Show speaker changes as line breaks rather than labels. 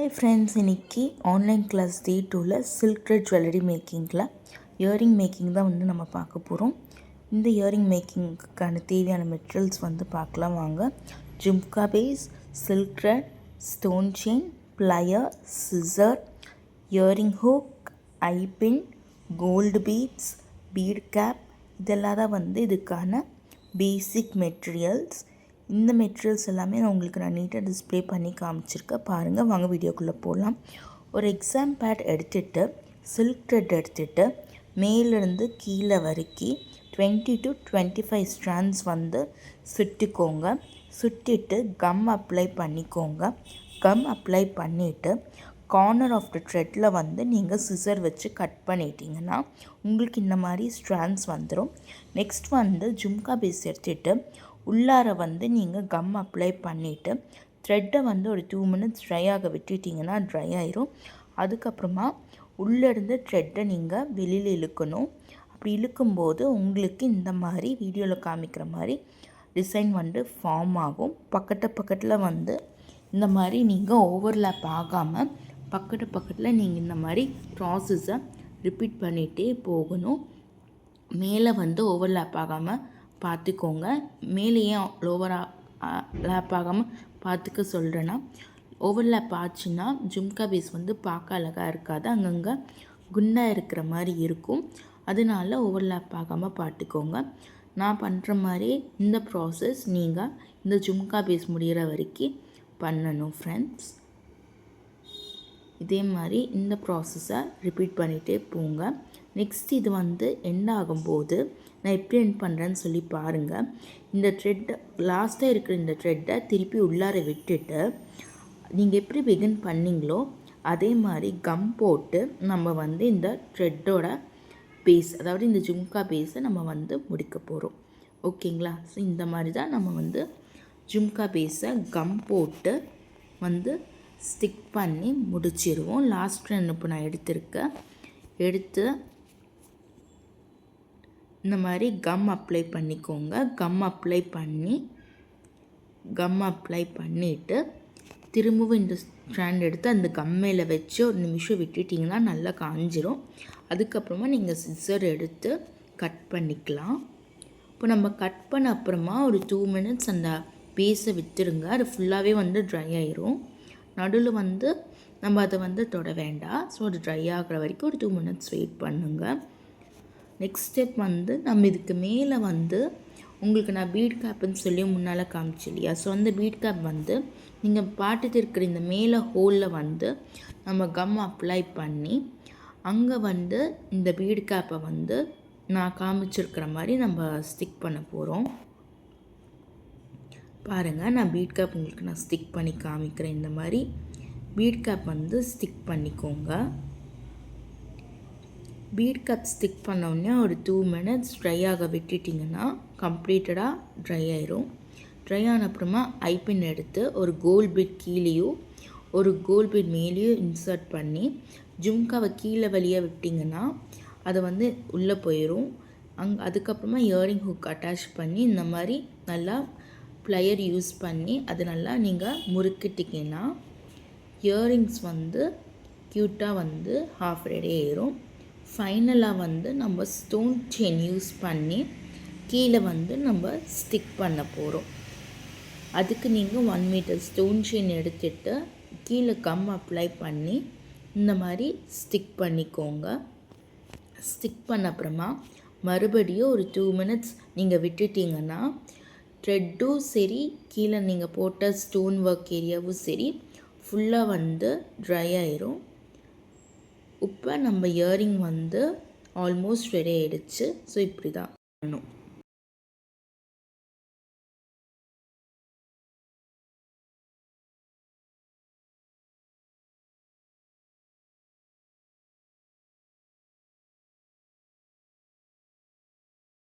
Hi friends, இன்னைக்கு online class day 2ல silk thread jewellery மேக்கிங்கில் இயரிங் மேக்கிங் தான் நம்ம பார்க்க போகிறோம். இந்த இயரிங் மேக்கிங்க்கான தேவையான மெட்டீரியல்ஸ் பார்க்கலாம் வாங்க. Jhumka base, silk thread, stone chain, plier, scissor, earring hook, eye pin, gold beads, bead cap, இதெல்லாம் தான் இதுக்கான பேசிக் மெட்டீரியல்ஸ். இந்த மெட்டீரியல்ஸ் எல்லாமே நான் நீட்டாக டிஸ்பிளே பண்ணி காமிச்சிருக்கேன் பாருங்கள். வாங்க வீடியோக்குள்ளே போகலாம். ஒரு எக்ஸாம் பேட் எடுத்துகிட்டு சில்க் த்ரெட் எடுத்துகிட்டு மேலேருந்து கீழே வரைக்கும் 20 to 25 ஸ்ட்ராண்ட்ஸ் சுட்டிக்கோங்க. சுட்டிட்டு கம் அப்ளை பண்ணிக்கோங்க. கம் அப்ளை பண்ணிவிட்டு கார்னர் ஆஃப் த த்ரெட்டில் நீங்கள் சிசர் வச்சு கட் பண்ணிட்டீங்கன்னா உங்களுக்கு இந்த மாதிரி ஸ்ட்ராண்ட்ஸ் வந்துடும். நெக்ஸ்ட் ஜும்கா பேஸ் எடுத்துகிட்டு உள்ளார நீங்கள் கம் அப்ளை பண்ணிவிட்டு த்ரெட்டை ஒரு 2 minutes ட்ரை ஆக விட்டுட்டிங்கன்னா ட்ரை ஆயிரும். அதுக்கப்புறமா உள்ளேருந்து த்ரெட்டை நீங்கள் வெளியில் இழுக்கணும். அப்படி இழுக்கும்போது உங்களுக்கு இந்த மாதிரி வீடியோவில் காமிக்கிற மாதிரி டிசைன் ஃபார்ம் ஆகும். பக்கத்தில் இந்த மாதிரி நீங்கள் ஓவர்லேப் ஆகாமல் பக்கத்தில் நீங்கள் இந்த மாதிரி ப்ராசஸை ரிப்பீட் பண்ணிகிட்டே போகணும். மேலே ஓவர்லேப் ஆகாமல் பார்த்துக்கோங்க. மேலேயே லேப் ஆகாமல் பார்த்துக்க சொல்கிறேன்னா, ஓவர்லேப் ஆச்சுன்னா ஜும்கா பேஸ் பார்க்க அழகாக இருக்காது, அங்கங்கே குண்டாக இருக்கிற மாதிரி இருக்கும். அதனால ஓவர்லேப் ஆகாமல் பார்த்துக்கோங்க. நான் பண்ணுற மாதிரி இந்த ப்ராசஸ் நீங்கள் இந்த ஜும்கா பேஸ் முடிகிற வரைக்கும் பண்ணணும் ஃப்ரெண்ட்ஸ். இதே மாதிரி இந்த ப்ராசஸை ரிப்பீட் பண்ணிகிட்டே போங்க. நெக்ஸ்ட் இது எண்ட் ஆகும்போது நான் எப்படி எண்ட் பண்ணுறேன்னு சொல்லி பாருங்கள். இந்த த்ரெட்டை லாஸ்ட்டாக இருக்கிற இந்த த்ரெட்டை திருப்பி உள்ளார விட்டுட்டு நீங்கள் எப்படி பிகின் பண்ணிங்களோ அதே மாதிரி கம் போட்டு நம்ம இந்த த்ரெட்டோட பேஸ், அதாவது இந்த ஜும்கா பேஸை நம்ம முடிக்க போகிறோம். ஓகேங்களா? ஸோ இந்த மாதிரி தான் நம்ம ஜும்கா பேஸை கம் போட்டு ஸ்டிக் பண்ணி முடிச்சிடுவோம். லாஸ்ட் ரன் இப்போ நான் எடுத்து இந்த மாதிரி கம் அப்ளை பண்ணிக்கோங்க. கம் அப்ளை பண்ணிவிட்டு திரும்பவும் இந்த ஸ்ட்ராண்ட் எடுத்து அந்த கம்மையில் வச்சு ஒரு நிமிஷம் விட்டுட்டிங்கன்னா நல்லா காஞ்சிரும். அதுக்கப்புறமா நீங்கள் சிசர் எடுத்து கட் பண்ணிக்கலாம். இப்போ நம்ம கட் பண்ண அப்புறமா ஒரு 2 minutes அந்த பேஸை விட்டுருங்க. அது ஃபுல்லாகவே ட்ரை ஆயிரும். நடுவில் நம்ம அதை தொட வேண்டாம். ஸோ அது ட்ரை ஆகிற வரைக்கும் ஒரு 2 minutes வெயிட் பண்ணுங்கள். நெக்ஸ்ட் ஸ்டெப் நம்ம இதுக்கு மேலே உங்களுக்கு நான் பீட் கேப்புன்னு சொல்லி முன்னால் காமிச்சு இல்லையா? ஸோ அந்த பீட் கேப் நீங்கள் பாட்டுட்டு இருக்கிற இந்த மேலே ஹோலில் நம்ம கம் அப்ளை பண்ணி அங்கே இந்த பீட் கேப்பை நான் காமிச்சிருக்கிற மாதிரி நம்ம ஸ்டிக் பண்ண போகிறோம். பாருங்கள், நான் பீட் கேப் உங்களுக்கு நான் ஸ்டிக் பண்ணி காமிக்கிறேன். இந்த மாதிரி பீட் கேப் ஸ்டிக் பண்ணிக்கோங்க. பீட் கேப் ஸ்டிக் பண்ணோடனே ஒரு 2 minutes ட்ரை ஆக விட்டுட்டிங்கன்னா கம்ப்ளீட்டடாக ட்ரை ஆயிரும். ட்ரை ஆன அப்புறமா ஐபின் எடுத்து ஒரு கோல்ட் பீட் கீழேயும் ஒரு கோல்ட் பீட் மேலேயும் இன்சர்ட் பண்ணி ஜும்காவை கீழே வெளியே விட்டிங்கன்னா அதை உள்ளே போயிடும். அதுக்கப்புறமா இயரிங் ஹுக் அட்டாச் பண்ணி இந்த மாதிரி நல்லா ப்ளையர் யூஸ் பண்ணி அது நல்லா நீங்கள் முறுக்கிட்டிங்கன்னா இயரிங்ஸ் க்யூட்டாக ஹாஃப் ரெடி ஆயிரும். ஃபைனலாக நம்ம ஸ்டோன் செயின் யூஸ் பண்ணி கீழே நம்ம ஸ்டிக் பண்ண போகிறோம். அதுக்கு நீங்கள் 1 meter ஸ்டோன் செயின் எடுத்துகிட்டு கீழே கம் அப்ளை பண்ணி இந்த மாதிரி ஸ்டிக் பண்ணிக்கோங்க. ஸ்டிக் பண்ண அப்புறமா மறுபடியும் ஒரு 2 minutes நீங்கள் விட்டுட்டிங்கன்னா த்ரெட்டும் சரி கீழே நீங்கள் போட்ட ஸ்டோன் ஒர்க் ஏரியாவும் சரி ஃபுல்லாக ட்ரை ஆயிரும். இப்போ நம்ம இயரிங் ஆல்மோஸ்ட் ரெடி ஆகிடுச்சு. ஸோ இப்படி தான் பண்ணணும்.